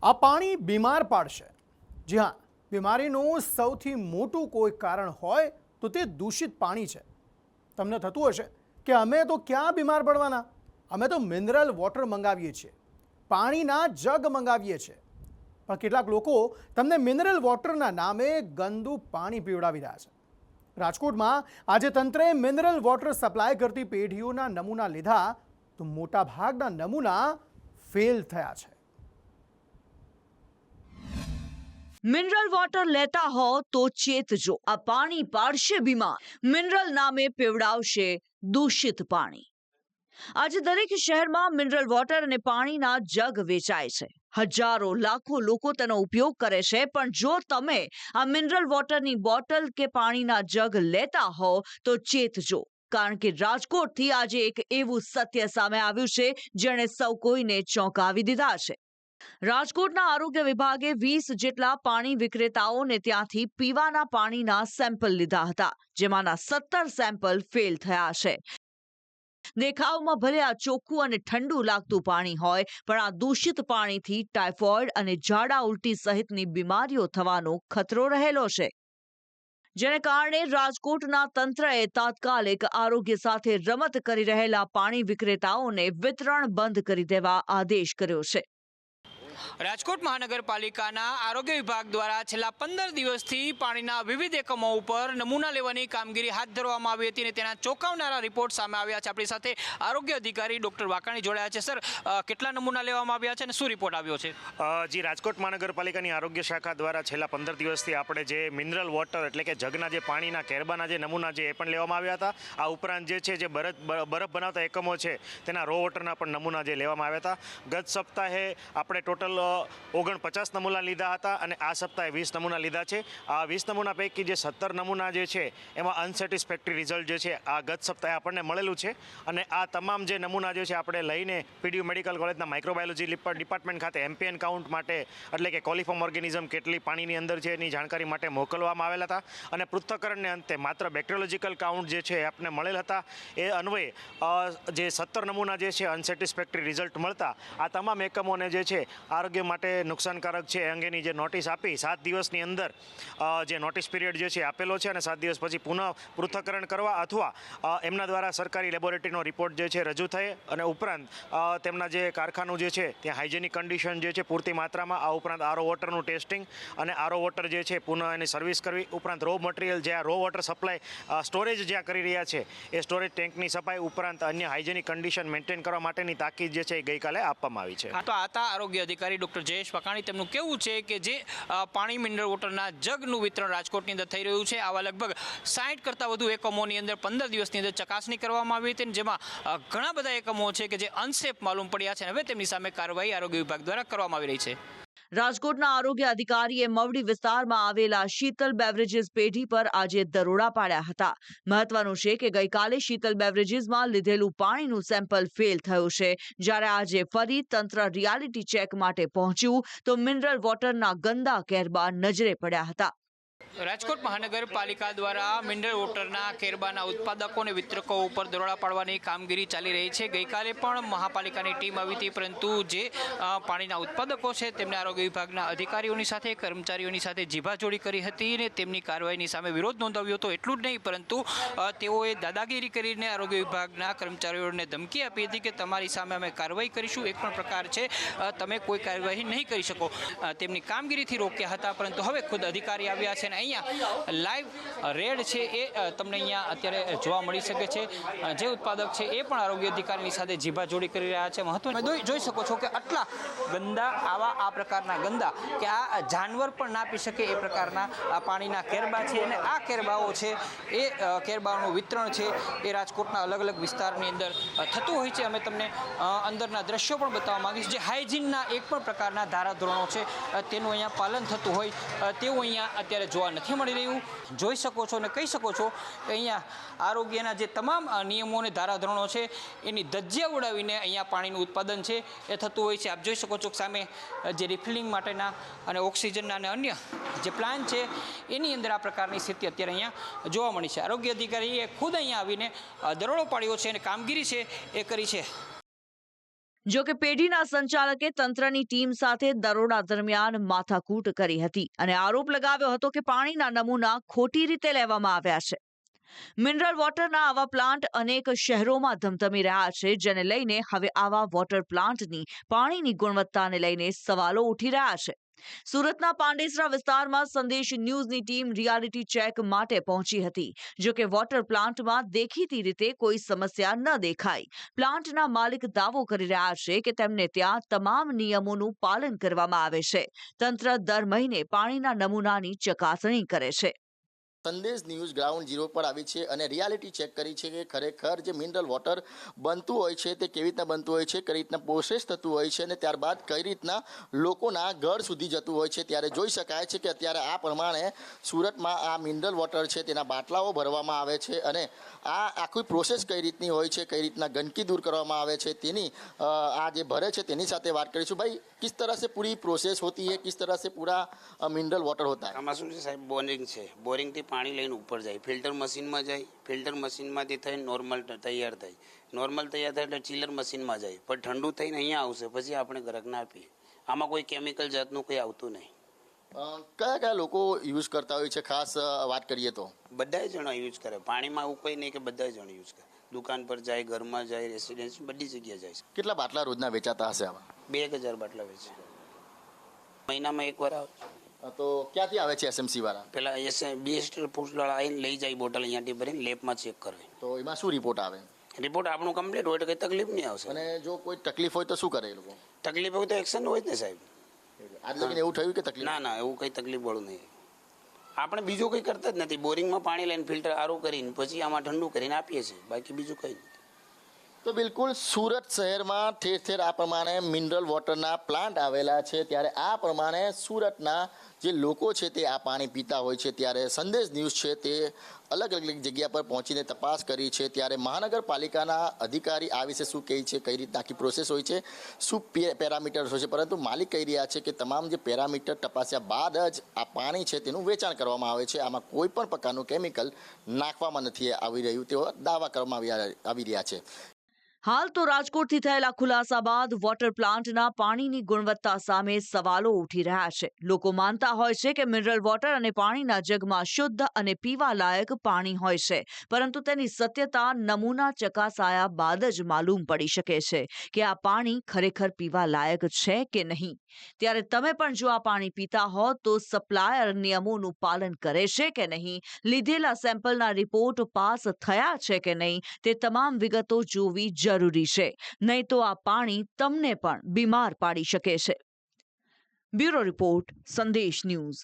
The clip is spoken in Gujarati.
આ પાણી બીમાર પાડશે। જી હા, બીમારીનું સૌથી મોટું કોઈ કારણ હોય તો તે દૂષિત પાણી છે। તમને થતું હશે કે અમે તો ક્યાં બીમાર પડવાના, અમે તો મિનરલ વોટર મંગાવીએ છીએ, પાણીના જગ મંગાવીએ છીએ। પણ કેટલાક લોકો તમને મિનરલ વોટરના નામે ગંદુ પાણી પીવડાવી રહ્યા છે। રાજકોટમાં આજે તંત્રે મિનરલ વોટર સપ્લાય કરતી પેઢીઓના નમૂના લીધા તો મોટાભાગના નમૂના ફેલ થયા છે। મિનરલ વોટર લેતા હો તો ચેતજો, આ પાણી પાડશે બીમાર। મિનરલ નામે પીવડાવશે દૂષિત પાણી। આજે દરેક શહેરમાં મિનરલ વોટર અને પાણીના જગ વેચાય છે। હજારો લાખો લોકો તેનો ઉપયોગ કરે છે, પણ જો તમે આ મિનરલ વોટરની બોટલ કે પાણીના જગ લેતા હો તો ચેતજો, કારણ કે રાજકોટથી આજે એક એવું સત્ય સામે આવ્યું છે જેણે સૌ કોઈને ચોંકાવી દીધા છે। રાજકોટના આરોગ્ય વિભાગે 20 જેટલા પાણી વિક્રેતાઓને ત્યાંથી પીવાના પાણીના સેમ્પલ લીધા હતા, જેમાંના 17 સેમ્પલ ફેલ થયા છે। દેખાવમાં ભલે આ ચોખ્ખું અને ઠંડુ લાગતું પાણી હોય, પણ આ દૂષિત પાણીથી ટાઇફોઇડ અને ઝાડા ઉલટી સહિતની બીમારીઓ થવાનો ખતરો રહેલો છે, જેને કારણે રાજકોટના તંત્રએ તાત્કાલિક આરોગ્ય સાથે રમત કરી રહેલા પાણી વિક્રેતાઓને વિતરણ બંધ કરી દેવા આદેશ કર્યો છે। રાજકોટ મહાનગરપાલિકાના આરોગ્ય વિભાગ દ્વારા છેલ્લા 15 દિવસથી પાણીના વિવિધ એકમો ઉપર નમૂના લેવાની કામગીરી હાથ ધરવામાં આવી હતી અને તેના ચોંકાવનારા રિપોર્ટ સામે આવ્યા છે। આપણી સાથે આરોગ્ય અધિકારી ડૉક્ટર વાકાણી જોડાયા છે। સર, કેટલા નમૂના લેવામાં આવ્યા છે અને શું રિપોર્ટ આવ્યો છે? જી, રાજકોટ મહાનગરપાલિકાની આરોગ્ય શાખા દ્વારા છેલ્લા 15 દિવસથી આપણે જે મિનરલ વોટર એટલે કે જગના જે પાણીના કેરબાના જે નમૂના છે એ પણ લેવામાં આવ્યા હતા। આ ઉપરાંત જે છે જે બરફ બનાવતા એકમો છે તેના રો વોટરના પણ નમૂના જે લેવામાં આવ્યા હતા। ગત સપ્તાહે આપણે ટોટલ 49 નમૂના લીધા હતા અને આ સપ્તાહે 20 નમૂના લીધા છે। આ 20 નમૂના પૈકી જે 17 નમૂના જે છે એમાં અનસેટિસ્ફેક્ટરી રિઝલ્ટ જે છે આ ગત સપ્તાહે આપણને મળેલું છે અને આ તમામ જે નમૂના જે છે આપણે લઈને પીડીયુ મેડિકલ કોલેજના માઇક્રોબાયોલોજી ડિપાર્ટમેન્ટ ખાતે એમપીએન કાઉન્ટ માટે એટલે કે કોલિફોર્મ ઓર્ગેનિઝમ કેટલી પાણીની અંદર છે એની જાણકારી માટે મોકલવામાં આવેલા હતા અને પૃથ્થકરણને અંતે માત્ર બેક્ટેરિયોલોજીકલ કાઉન્ટ જે છે આપને મળેલ હતા। એ અન્વયે જે 17 નમૂના જે છે અનસેટિસ્ફેક્ટરી રિઝલ્ટ મળતા આ તમામ એકમોને જે છે આરોગ્ય માટે નુકસાનકારક છે એ અંગેની જે નોટિસ આપી 7 દિવસની અંદર જે નોટિસ પીરિયડ જે છે આપેલો છે અને 7 દિવસ પછી પુનઃ પૃથ્થકરણ કરવા અથવા એમના દ્વારા સરકારી લેબોરેટરીનો રિપોર્ટ જે છે રજૂ થાય અને ઉપરાંત તેમના જે કારખાનું જે છે ત્યાં હાઇજેનિક કન્ડિશન જે છે પૂરતી માત્રામાં, આ ઉપરાંત આરો વોટરનું ટેસ્ટિંગ અને આરો વોટર જે છે પુનઃ એની સર્વિસ કરવી, ઉપરાંત રો મટીરિયલ જે આ રો વોટર સપ્લાય સ્ટોરેજ જ્યાં કરી રહ્યા છે એ સ્ટોરેજ ટેન્કની સફાઈ ઉપરાંત અન્ય હાઇજેનિક કન્ડિશન મેન્ટેન કરવા માટેની તાકીદ જે છે એ ગઈકાલે આપવામાં આવી છે। તો આ આરોગ્ય અધિકારી ડૉક્ટર જયેશ વાકાણી, તેમનું કેવું છે કે જે પાણી મિનરલ વોટરના જગનું વિતરણ રાજકોટની અંદર થઈ રહ્યું છે, આવા લગભગ 60 કરતાં વધુ એકમોની અંદર 15 દિવસની અંદર ચકાસણી કરવામાં આવી હતી, જેમાં ઘણા બધા એકમો છે કે જે અનસેફ માલુમ પડ્યા છે અને હવે તેમની સામે કાર્યવાહી આરોગ્ય વિભાગ દ્વારા કરવામાં આવી રહી છે। રાજકોટના આરોગ્ય અધિકારીએ મવડી વિસ્તારમાં આવેલા શીતલ બેવરેજીસ પેઢી પર આજે દરોડા પાડ્યા હતા। મહત્વનું છે કે ગઈકાલે શીતલ બેવરેજીસમાં લીધેલું પાણીનું સેમ્પલ ફેલ થયું છે, જ્યારે આજે ફરી તંત્ર રિયાલિટી ચેક માટે પહોંચ્યું તો મિનરલ વોટરના ગંદા કેરબા નજરે પડ્યા હતા। રાજકોટ મહાનગરપાલિકા દ્વારા મિનરલ વોટરના કેરબાના ઉત્પાદકો અને વિતરકો ઉપર દરોડા પાડવાની કામગીરી ચાલી રહી છે। ગઈકાલે પણ મહાપાલિકાની ટીમ આવી હતી, પરંતુ જે પાણીના ઉત્પાદકો છે તેમને આરોગ્ય વિભાગના અધિકારીઓની સાથે, કર્મચારીઓની સાથે જીભાજોડી કરી હતી અને તેમની કાર્યવાહીની સામે વિરોધ નોંધાવ્યો હતો। એટલું જ નહીં, પરંતુ તેઓએ દાદાગીરી કરીને આરોગ્ય વિભાગના કર્મચારીઓને ધમકી આપી હતી કે તમારી સામે અમે કાર્યવાહી કરીશું, એક પણ પ્રકાર છે તમે કોઈ કાર્યવાહી નહીં કરી શકો। તેમની કામગીરીથી રોક્યા હતા, પરંતુ હવે ખુદ અધિકારી આવ્યા છે અને અહીંયા લાઈવ રેડ છે એ તમને અહીંયા અત્યારે જોવા મળી શકે છે। જે ઉત્પાદક છે એ પણ આરોગ્ય અધિકારીની સાથે જીભાજોડી કરી રહ્યા છે। મહત્વનું જોઈ શકો છો કે આટલા ગંદા, આ પ્રકારના ગંદા કે આ જાનવર પણ ના પી શકે એ પ્રકારના આ પાણીના કેરબા છે અને આ કેરબાઓ છે એ કેરબાઓનું વિતરણ છે એ રાજકોટના અલગ અલગ વિસ્તારની અંદર થતું હોય છે। અમે તમને અંદરના દ્રશ્યો પણ બતાવવા માંગીશ, જે હાઇજીનના એક પણ પ્રકારના ધારાધોરણો છે તેનું અહીંયા પાલન થતું હોય તેવું અહીંયા અત્યારે જોવા નથી મળી રહ્યું। જોઈ શકો છો અને કહી શકો છો કે અહીંયા આરોગ્યના જે તમામ નિયમો અને ધારાધોરણો છે એની ધજ્જિયા ઉડાવીને અહીંયા પાણીનું ઉત્પાદન છે એ થતું હોય છે। આપ જોઈ શકો છો કે સામે જે રિફિલિંગ માટેના અને ઓક્સિજનના અને અન્ય જે પ્લાન છે એની અંદર આ પ્રકારની સ્થિતિ અત્યારે અહીંયા જોવા મળી છે। આરોગ્ય અધિકારીએ ખુદ અહીંયા આવીને દરોડો પાડ્યો છે અને કામગીરી છે એ કરી છે। જો કે પેઢીના સંચાલકે તંત્રની ટીમ સાથે દરોડા દરમિયાન માથાકૂટ કરી હતી અને આરોપ લગાવ્યો હતો કે પાણીના નમૂના ખોટી રીતે લેવામાં આવ્યા છે. મિનરલ વોટરના આવા પ્લાન્ટ અનેક શહેરોમાં ધમધમી રહ્યા છે, જેને લઈને હવે આવા વોટર પ્લાન્ટની પાણીની ગુણવત્તાને લઈને સવાલો ઉઠી રહ્યા છે. સુરતના પાંડેસરા વિસ્તારમાં સંદેશ ન્યૂઝની ટીમ રિયાલિટી ચેક માટે પહોંચી હતી. જો કે વોટર પ્લાન્ટમાં દેખીતી રીતે કોઈ સમસ્યા ન દેખાઈ. પ્લાન્ટના માલિક દાવો કરી રહ્યા છે કે તેમને ત્યાં તમામ નિયમોનું પાલન કરવામાં આવે છે. તંત્ર દર મહિને પાણીના નમૂનાની ચકાસણી કરે છે. સંદેશ ન્યૂઝ ગ્રાઉન્ડ ઝીરો પર આવી છે અને રિયાલિટી ચેક કરી છે કે ખરેખર જે મિનરલ વોટર બનતું હોય છે તે કેવી રીતના બનતું હોય છે, કઈ રીતના પ્રોસેસ થતું હોય છે અને ત્યારબાદ કઈ રીતના લોકોના ઘર સુધી જતું હોય છે. ત્યારે જોઈ શકાય છે કે અત્યારે આ પ્રમાણે સુરતમાં આ મિનરલ વોટર છે તેના બાટલાઓ ભરવામાં આવે છે અને આ આખી પ્રોસેસ કઈ રીતની હોય છે, કઈ રીતના ગંદકી દૂર કરવામાં આવે છે તેની આ જે ભરે છે તેની સાથે વાત કરીશું. ભાઈ, કિસ तरह से पूरी प्रोसेस होती है, किस तरह से पूरा मिनरल वॉटर होता है? આમાં શું છે સાહેબ, બોરિંગ છે. બોરિંગથી પાણી લઈને ઉપર જાય, ફિલ્ટર મશીનમાં જાય, ફિલ્ટર મશીનમાંથી થઈને નોર્મલ તૈયાર થાય, નોર્મલ તૈયાર થાય એટલે ચિલર મશીનમાં જાય, પણ ઠંડુ થઈને અહીંયા આવશે, પછી આપણે ગ્રાહકને આપીએ. આમાં કોઈ કેમિકલ જાતનું કંઈ આવતું નહીં. કયા કયા લોકો યુઝ કરતા હોય છે? ખાસ વાત કરીએ તો બધા જણા યુઝ કરે. પાણીમાં એવું કંઈ નહીં કે બધા જણા યુઝ કરે. દુકાન પર જાય, ઘરમાં જાય, રેસિડેન્સ બધી જગ્યાએ જાય છે. કેટલા બાટલા રોજના વેચાતા હશે આમાં? 2000 બાટલા વેચે. મહિનામાં એકવાર આવે. તો ક્યાંથી આવે છે એસએમસી વાળા? પેલા બીએસટી પોસ્ટવાળા આવીને લઈ જાય બોટલ, અહીંયાથી ભરીને લેબમાં ચેક કરે. તો એમાં શું રિપોર્ટ આવે? રિપોર્ટ આપણું કમ્પ્લીટ હોય તો કંઈ તકલીફ નહીં આવશે. અને જો કોઈ તકલીફ હોય તો શું કરે એ લોકો? તકલીફ હોય તો એક્શન હોય જ ને સાહેબ. આજ લગીને એવું થયું કે તકલીફ? ના, એવું કંઈ તકલીફ વાળું નહીં. આપણે બીજું કંઈ કરતા જ નથી. બોરિંગમાં પાણી લઈને ફિલ્ટર આરું કરીને પછી આમાં ઠંડુ કરીને આપીએ છીએ, બાકી બીજું કંઈ નથી. તો બિલકુલ સુરત શહેરમાં ઠેર ઠેર આ પ્રમાણે મિનરલ વોટરના પ્લાન્ટ આવેલા છે. ત્યારે આ પ્રમાણે સુરતના જે લોકો છે તે આ પાણી પીતા હોય છે. ત્યારે સંદેશ ન્યૂઝ છે તે અલગ અલગ જગ્યા પર પહોંચીને તપાસ કરી છે. ત્યારે મહાનગરપાલિકાના અધિકારી આ વિશે શું કહે છે, કઈ રીતના આખી પ્રોસેસ હોય છે, શું પેરામીટર્સ હોય છે, પરંતુ માલિક કહી રહ્યા છે કે તમામ જે પેરામીટર તપાસ્યા બાદ જ આ પાણી છે તેનું વેચાણ કરવામાં આવે છે. આમાં કોઈ પણ પ્રકારનું કેમિકલ નાખવામાં નથી આવી રહ્યું તેવો દાવા કરવામાં આવી રહ્યા છે. હાલ તો રાજકોટથી થયેલા ખુલાસા બાદ વોટર પ્લાન્ટના પાણીની ગુણવત્તા સામે સવાલો ઉઠી રહ્યા છે. લોકો માનતા હોય છે કે મિનરલ વોટર અને પાણીના જગમાં શુદ્ધ અને પીવા લાયક પાણી હોય છે, પરંતુ તેની સત્યતા નમૂના ચકાસાયા બાદ જ માલુમ પડી શકે છે કે આ પાણી ખરેખર પીવા લાયક છે કે નહીં. ત્યારે તમે પણ જો આ પાણી પીતા હો તો સપ્લાયર નિયમોનું પાલન કરે છે કે નહીં, લીધેલા સેમ્પલના રિપોર્ટ પાસ થયા છે કે નહીં, તે તમામ વિગતો જોવી જરૂરી છે. નહીં તો આ પાણી તમને પણ બીમાર પાડી શકે છે. બ્યુરો રિપોર્ટ, સંદેશ ન્યૂઝ.